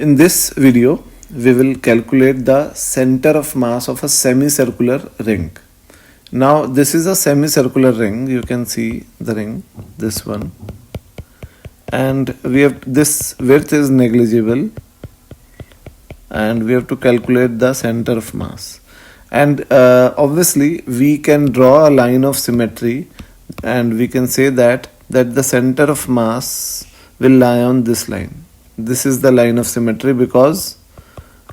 In this video, we will calculate the center of mass of a semicircular ring. Now, this is a semicircular ring. You can see the ring, this one. And we have this width is negligible. And we have to calculate the center of mass. And obviously, we can draw a line of symmetry. And we can say that the center of mass will lie on this line. This is the line of symmetry because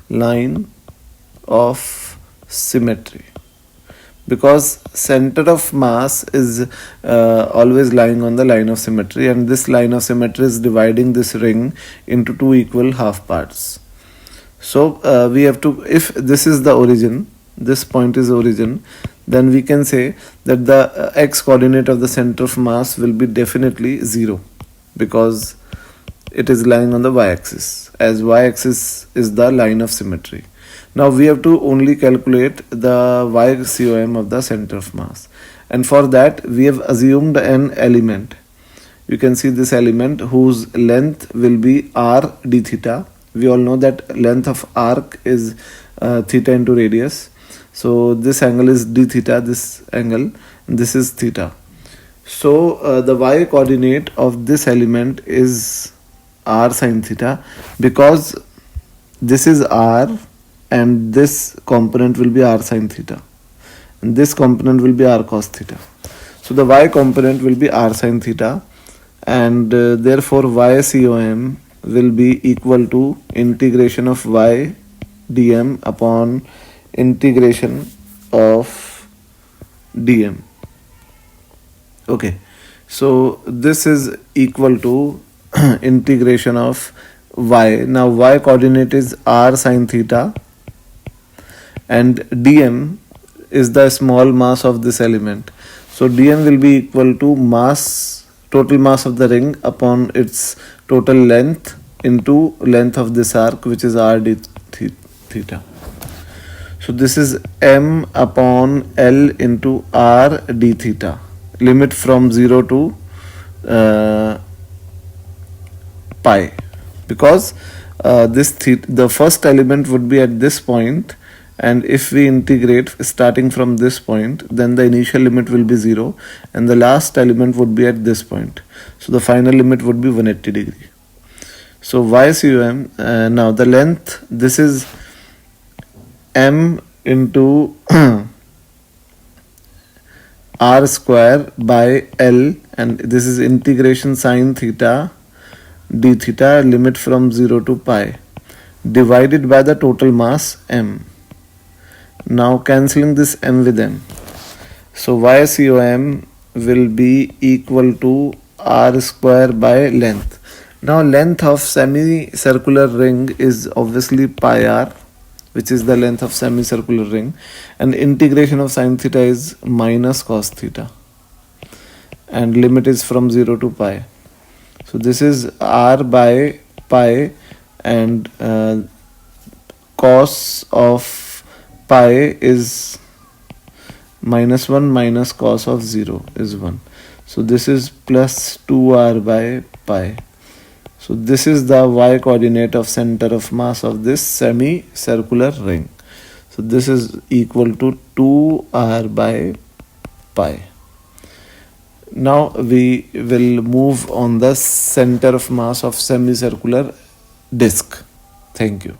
line of symmetry, because center of mass is always lying on the line of symmetry, and this line of symmetry is dividing this ring into two equal half parts. So we have to, if this is the origin, this point is origin, then we can say that the x coordinate of the center of mass will be definitely 0 because it is lying on the y-axis, as y-axis is the line of symmetry. Now we have to only calculate the y-COM of the center of mass, and for that we have assumed an element. You can see this element whose length will be r d theta. We all know that length of arc is theta into radius. So this angle is d theta, this angle, and this is theta. So the y coordinate of this element is r sin theta, because this is r and this component will be r sin theta and this component will be r cos theta. So the y component will be r sin theta, and therefore y COM will be equal to integration of y dm upon integration of dm. Okay, so this is equal to integration of y. Now y coordinate is r sin theta and dm is the small mass of this element. So dm will be equal to mass, total mass of the ring upon its total length into length of this arc, which is r d theta. So this is m upon l into r d theta, limit from 0 to pi, because the first element would be at this point, and if we integrate starting from this point, then the initial limit will be 0 and the last element would be at this point. So the final limit would be 180 degree. So y COM, now the length, this is m into r square by l, and this is integration sin theta d theta, limit from 0 to pi, divided by the total mass m. Now cancelling this m with m, so y COM will be equal to r square by length. Now length of semicircular ring is obviously pi r, which is the length of semicircular ring, and integration of sin theta is minus cos theta, and limit is from 0 to pi. So this is r by pi, and cos of pi is -1 minus cos of 0 is 1. So this is plus 2r by pi. So this is the y coordinate of center of mass of this semicircular ring. So this is equal to 2r by pi. Now we will move on the center of mass of semicircular disc. Thank you.